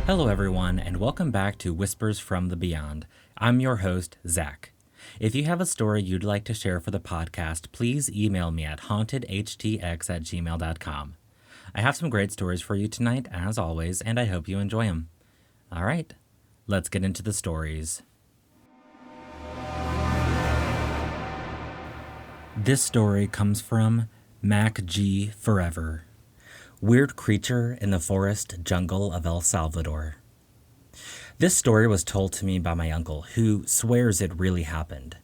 Hello, everyone, and welcome back to Whispers from the Beyond. I'm your host, Zach. If you have a story you'd like to share for the podcast, please email me at hauntedhtx@gmail.com. I have some great stories for you tonight, as always, and I hope you enjoy them. All right, let's get into the stories. This story comes from MackGforEver. Weird creature in the forest jungle of El Salvador. This story was told to me by my uncle, who swears it really happened.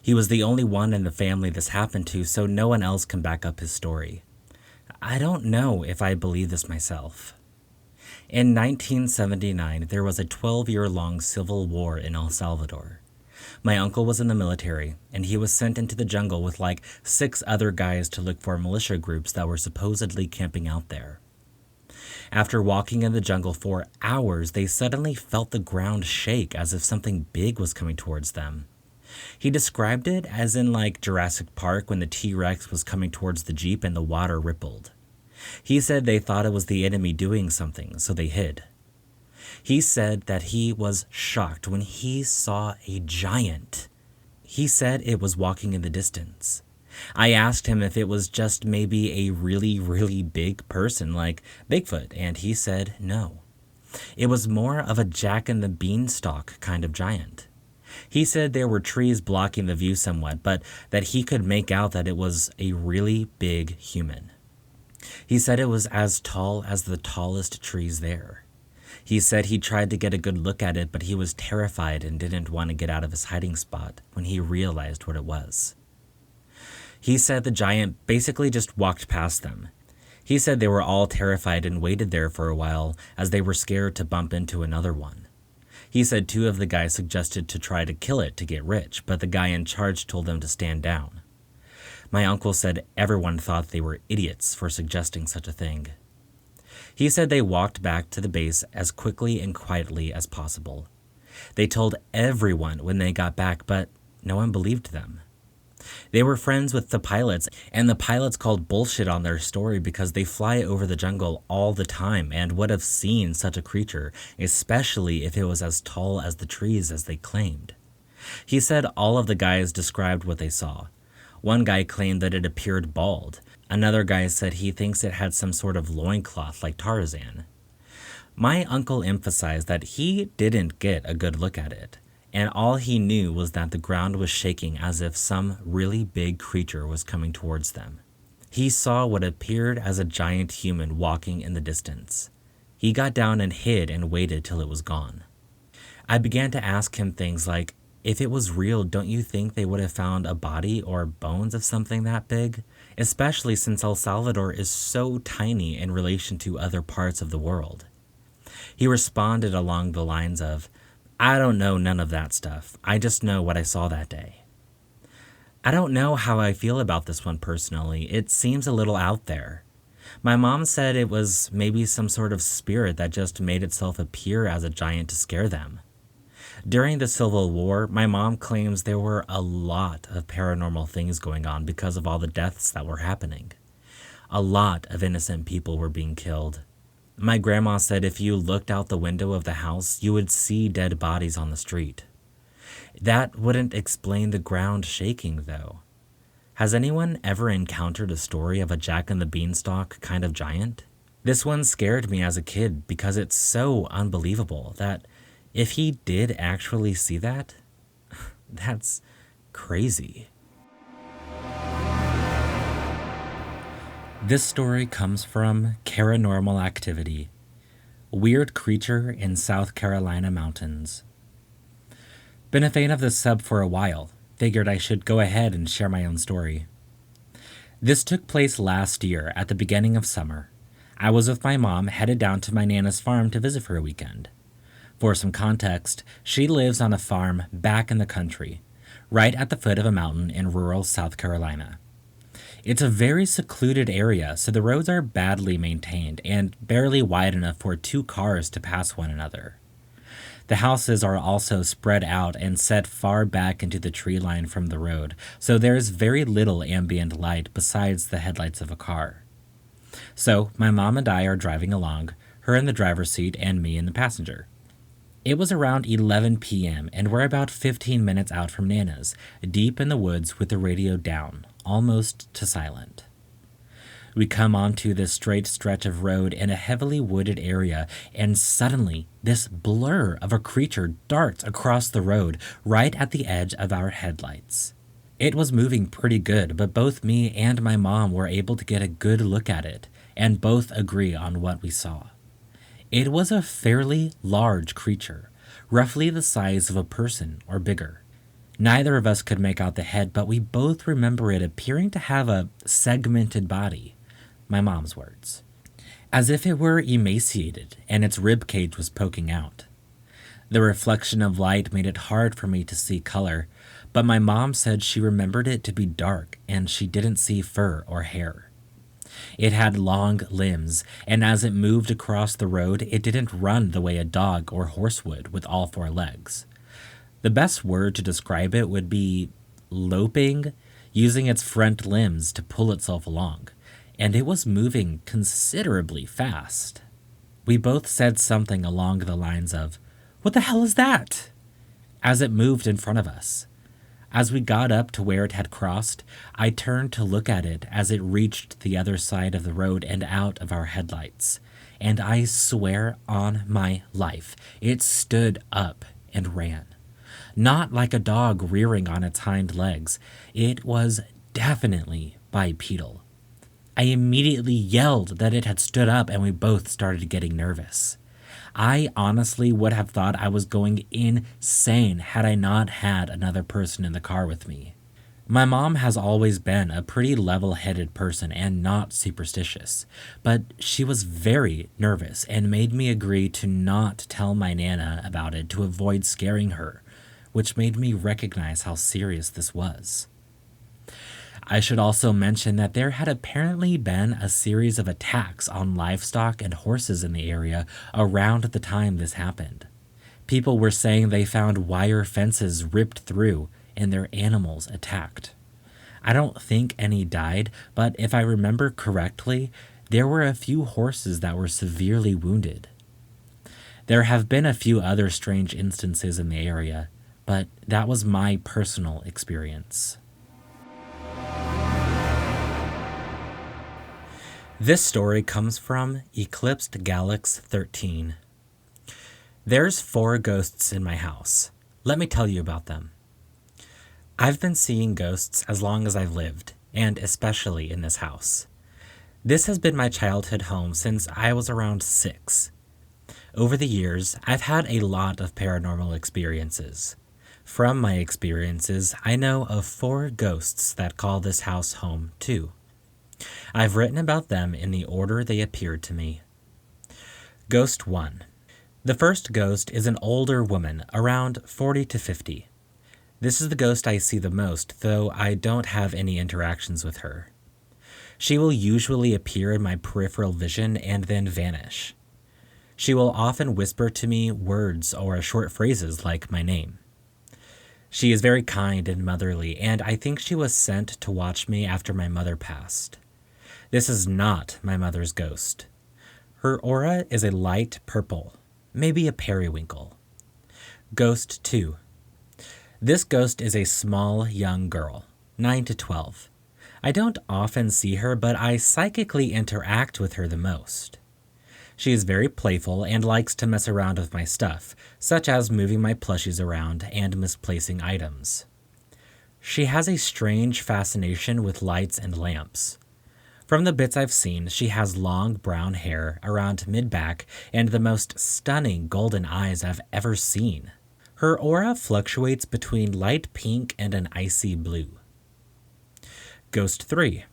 He was the only one in the family this happened to, so no one else can back up his story. I don't know if I believe this myself. In 1979, there was a 12-year-long civil war in El Salvador. My uncle was in the military, and he was sent into the jungle with like 6 other guys to look for militia groups that were supposedly camping out there. After walking in the jungle for hours, they suddenly felt the ground shake as if something big was coming towards them. He described it as in like Jurassic Park when the T-Rex was coming towards the Jeep and the water rippled. He said they thought it was the enemy doing something, so they hid. He said that he was shocked when he saw a giant. He said it was walking in the distance. I asked him if it was just maybe a really, really big person like Bigfoot, and he said no. It was more of a Jack and the Beanstalk kind of giant. He said there were trees blocking the view somewhat, but that he could make out that it was a really big human. He said it was as tall as the tallest trees there. He said he tried to get a good look at it, but he was terrified and didn't want to get out of his hiding spot when he realized what it was. He said the giant basically just walked past them. He said they were all terrified and waited there for a while as they were scared to bump into another one. He said 2 of the guys suggested to try to kill it to get rich, but the guy in charge told them to stand down. My uncle said everyone thought they were idiots for suggesting such a thing. He said they walked back to the base as quickly and quietly as possible. They told everyone when they got back, but no one believed them. They were friends with the pilots, and the pilots called bullshit on their story because they fly over the jungle all the time and would have seen such a creature, especially if it was as tall as the trees as they claimed. He said all of the guys described what they saw. One guy claimed that it appeared bald. Another guy said he thinks it had some sort of loincloth like Tarzan. My uncle emphasized that he didn't get a good look at it, and all he knew was that the ground was shaking as if some really big creature was coming towards them. He saw what appeared as a giant human walking in the distance. He got down and hid and waited till it was gone. I began to ask him things like, if it was real, don't you think they would have found a body or bones of something that big? Especially since El Salvador is so tiny in relation to other parts of the world. He responded along the lines of, I don't know none of that stuff. I just know what I saw that day. I don't know how I feel about this one personally. It seems a little out there. My mom said it was maybe some sort of spirit that just made itself appear as a giant to scare them. During the Civil War, my mom claims there were a lot of paranormal things going on because of all the deaths that were happening. A lot of innocent people were being killed. My grandma said if you looked out the window of the house, you would see dead bodies on the street. That wouldn't explain the ground shaking, though. Has anyone ever encountered a story of a Jack and the Beanstalk kind of giant? This one scared me as a kid because it's so unbelievable that if he did actually see that, that's crazy. This story comes from Caronormalactivity. Weird creature in South Carolina mountains. Been a fan of this sub for a while. Figured I should go ahead and share my own story. This took place last year at the beginning of summer. I was with my mom headed down to my Nana's farm to visit for a weekend. For some context, she lives on a farm back in the country, right at the foot of a mountain in rural South Carolina. It's a very secluded area, so the roads are badly maintained and barely wide enough for 2 cars to pass one another. The houses are also spread out and set far back into the tree line from the road, so there's very little ambient light besides the headlights of a car. So my mom and I are driving along, her in the driver's seat and me in the passenger. It was around 11 p.m., and we're about 15 minutes out from Nana's, deep in the woods with the radio down, almost to silent. We come onto this straight stretch of road in a heavily wooded area, and suddenly this blur of a creature darts across the road right at the edge of our headlights. It was moving pretty good, but both me and my mom were able to get a good look at it, and both agree on what we saw. It was a fairly large creature, roughly the size of a person or bigger. Neither of us could make out the head, but we both remember it appearing to have a segmented body, my mom's words, as if it were emaciated and its rib cage was poking out. The reflection of light made it hard for me to see color, but my mom said she remembered it to be dark and she didn't see fur or hair. It had long limbs, and as it moved across the road, it didn't run the way a dog or horse would with all four legs. The best word to describe it would be loping, using its front limbs to pull itself along, and it was moving considerably fast. We both said something along the lines of, "What the hell is that?" as it moved in front of us. As we got up to where it had crossed, I turned to look at it as it reached the other side of the road and out of our headlights. And I swear on my life, it stood up and ran. Not like a dog rearing on its hind legs. It was definitely bipedal. I immediately yelled that it had stood up, and we both started getting nervous. I honestly would have thought I was going insane had I not had another person in the car with me. My mom has always been a pretty level-headed person and not superstitious, but she was very nervous and made me agree to not tell my Nana about it to avoid scaring her, which made me recognize how serious this was. I should also mention that there had apparently been a series of attacks on livestock and horses in the area around the time this happened. People were saying they found wire fences ripped through and their animals attacked. I don't think any died, but if I remember correctly, there were a few horses that were severely wounded. There have been a few other strange instances in the area, but that was my personal experience. This story comes from Eclipsed Galax 13. There's 4 ghosts in my house. Let me tell you about them. I've been seeing ghosts as long as I've lived, and especially in this house. This has been my childhood home since I was around 6. Over the years, I've had a lot of paranormal experiences. From my experiences, I know of 4 ghosts that call this house home too. I've written about them in the order they appeared to me. Ghost 1. The first ghost is an older woman, around 40 to 50. This is the ghost I see the most, though I don't have any interactions with her. She will usually appear in my peripheral vision and then vanish. She will often whisper to me words or short phrases like my name. She is very kind and motherly, and I think she was sent to watch me after my mother passed. This is not my mother's ghost. Her aura is a light purple, maybe a periwinkle. Ghost 2. This ghost is a small young girl, 9 to 12. I don't often see her, but I psychically interact with her the most. She is very playful and likes to mess around with my stuff, such as moving my plushies around and misplacing items. She has a strange fascination with lights and lamps. From the bits I've seen, she has long brown hair around mid-back and the most stunning golden eyes I've ever seen. Her aura fluctuates between light pink and an icy blue. Ghost 3.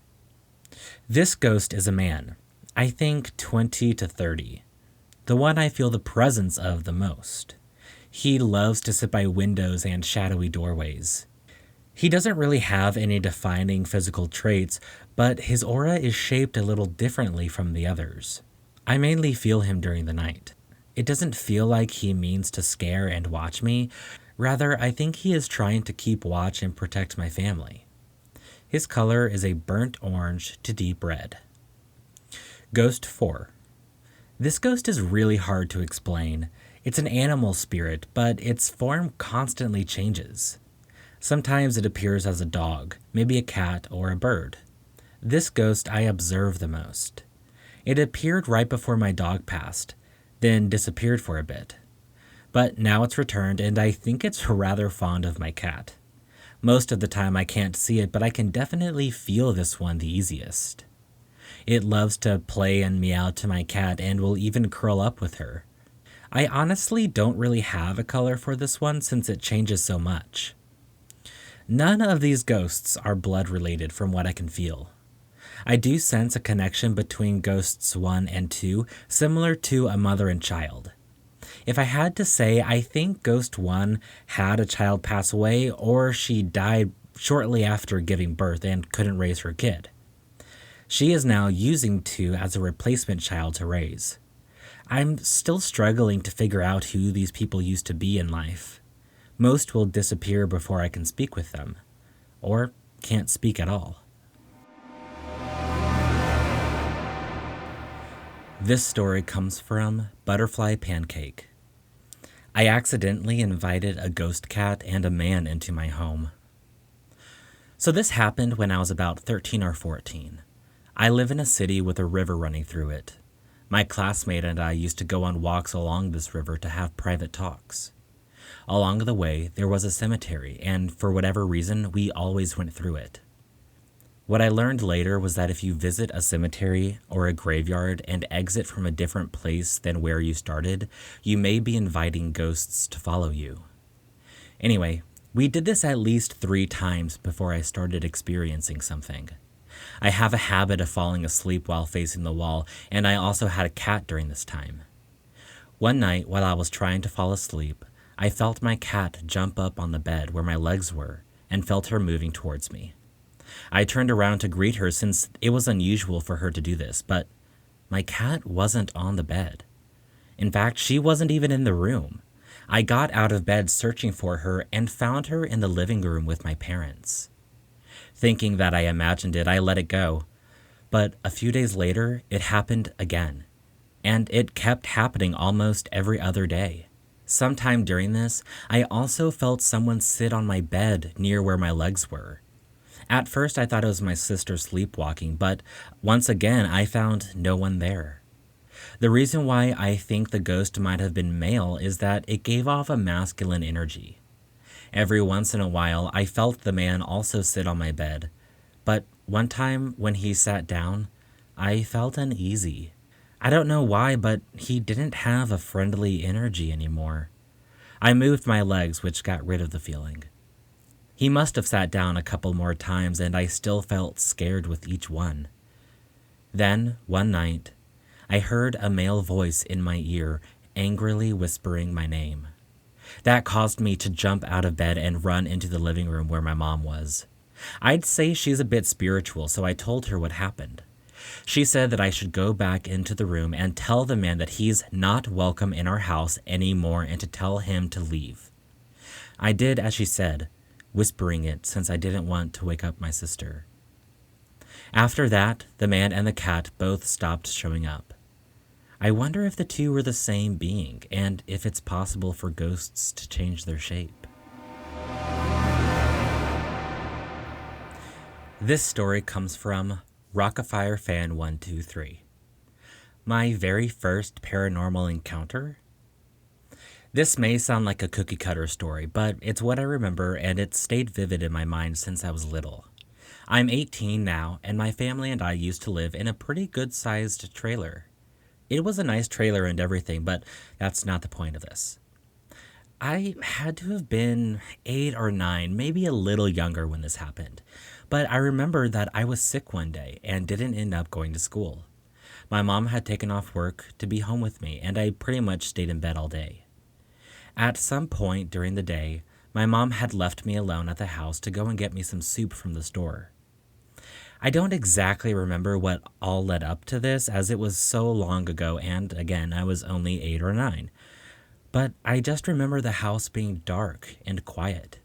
This ghost is a man, I think 20 to 30, the one I feel the presence of the most. He loves to sit by windows and shadowy doorways. He doesn't really have any defining physical traits, but his aura is shaped a little differently from the others. I mainly feel him during the night. It doesn't feel like he means to scare and watch me. Rather, I think he is trying to keep watch and protect my family. His color is a burnt orange to deep red. Ghost 4. This ghost is really hard to explain. It's an animal spirit, but its form constantly changes. Sometimes it appears as a dog, maybe a cat or a bird. This ghost I observe the most. It appeared right before my dog passed, then disappeared for a bit. But now it's returned, and I think it's rather fond of my cat. Most of the time I can't see it, but I can definitely feel this one the easiest. It loves to play and meow to my cat and will even curl up with her. I honestly don't really have a color for this one since it changes so much. None of these ghosts are blood related from what I can feel. I do sense a connection between ghosts 1 and 2, similar to a mother and child. If I had to say, I think Ghost 1 had a child pass away or she died shortly after giving birth and couldn't raise her kid. She is now using 2 as a replacement child to raise. I'm still struggling to figure out who these people used to be in life. Most will disappear before I can speak with them, or can't speak at all. This story comes from Butterfly Pancake. I accidentally invited a ghost cat and a man into my home. So this happened when I was about 13 or 14. I live in a city with a river running through it. My classmate and I used to go on walks along this river to have private talks. Along the way, there was a cemetery, and for whatever reason, we always went through it. What I learned later was that if you visit a cemetery or a graveyard and exit from a different place than where you started, you may be inviting ghosts to follow you. Anyway, we did this at least 3 times before I started experiencing something. I have a habit of falling asleep while facing the wall, and I also had a cat during this time. One night, while I was trying to fall asleep, I felt my cat jump up on the bed where my legs were and felt her moving towards me. I turned around to greet her since it was unusual for her to do this, but my cat wasn't on the bed. In fact, she wasn't even in the room. I got out of bed searching for her and found her in the living room with my parents. Thinking that I imagined it, I let it go. But a few days later, it happened again. And it kept happening almost every other day. Sometime during this, I also felt someone sit on my bed near where my legs were. At first, I thought it was my sister sleepwalking, but once again, I found no one there. The reason why I think the ghost might have been male is that it gave off a masculine energy. Every once in a while, I felt the man also sit on my bed, but one time when he sat down, I felt uneasy. I don't know why, but he didn't have a friendly energy anymore. I moved my legs, which got rid of the feeling. He must have sat down a couple more times, and I still felt scared with each one. Then, one night, I heard a male voice in my ear, angrily whispering my name. That caused me to jump out of bed and run into the living room where my mom was. I'd say she's a bit spiritual, so I told her what happened. She said that I should go back into the room and tell the man that he's not welcome in our house anymore and to tell him to leave. I did as she said, whispering it since I didn't want to wake up my sister. After that, the man and the cat both stopped showing up. I wonder if the 2 were the same being, and if it's possible for ghosts to change their shape. This story comes from RockaireFan 123. My very first paranormal encounter? This may sound like a cookie cutter story, but it's what I remember and it's stayed vivid in my mind since I was little. I'm 18 now, and my family and I used to live in a pretty good-sized trailer. It was a nice trailer and everything, but that's not the point of this. I had to have been 8 or 9, maybe a little younger when this happened, but I remember that I was sick one day and didn't end up going to school. My mom had taken off work to be home with me, and I pretty much stayed in bed all day. At some point during the day, my mom had left me alone at the house to go and get me some soup from the store. I don't exactly remember what all led up to this, as it was so long ago, and again, I was only 8 or 9. But I just remember the house being dark and quiet,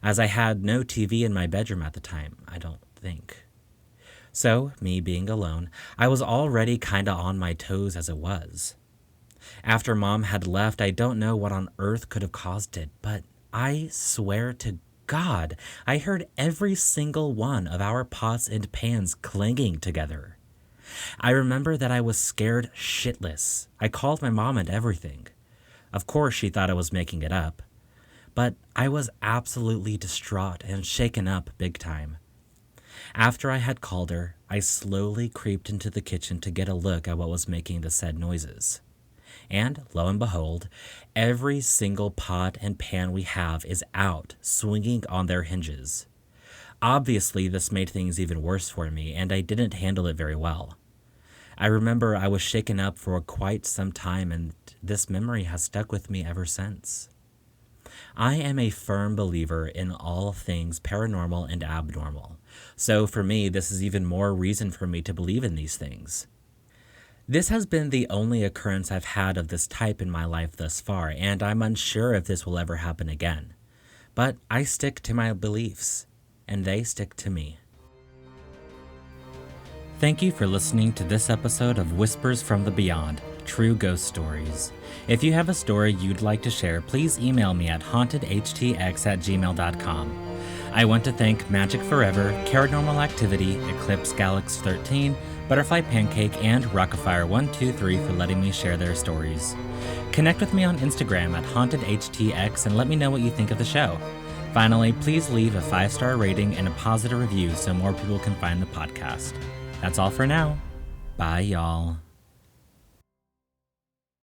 as I had no TV in my bedroom at the time, I don't think. So, me being alone, I was already kinda on my toes as it was. After Mom had left, I don't know what on earth could have caused it, but I swear to God, I heard every single one of our pots and pans clanging together. I remember that I was scared shitless. I called my mom and everything. Of course, she thought I was making it up. But I was absolutely distraught and shaken up big time. After I had called her, I slowly creeped into the kitchen to get a look at what was making the said noises. And lo and behold, every single pot and pan we have is out, swinging on their hinges. Obviously, this made things even worse for me, and I didn't handle it very well. I remember I was shaken up for quite some time, and this memory has stuck with me ever since. I am a firm believer in all things paranormal and abnormal, so for me, this is even more reason for me to believe in these things. This has been the only occurrence I've had of this type in my life thus far, and I'm unsure if this will ever happen again. But I stick to my beliefs, and they stick to me. Thank you for listening to this episode of Whispers from the Beyond, True Ghost Stories. If you have a story you'd like to share, please email me at hauntedhtx@gmail.com. I want to thank MackGforEver, Caronormalactivity, Eclipse Galaxy 13, Butterfly Pancake, and RockaireFan123 for letting me share their stories. Connect with me on Instagram at hauntedhtx and let me know what you think of the show. Finally, please leave a 5-star rating and a positive review so more people can find the podcast. That's all for now. Bye, y'all.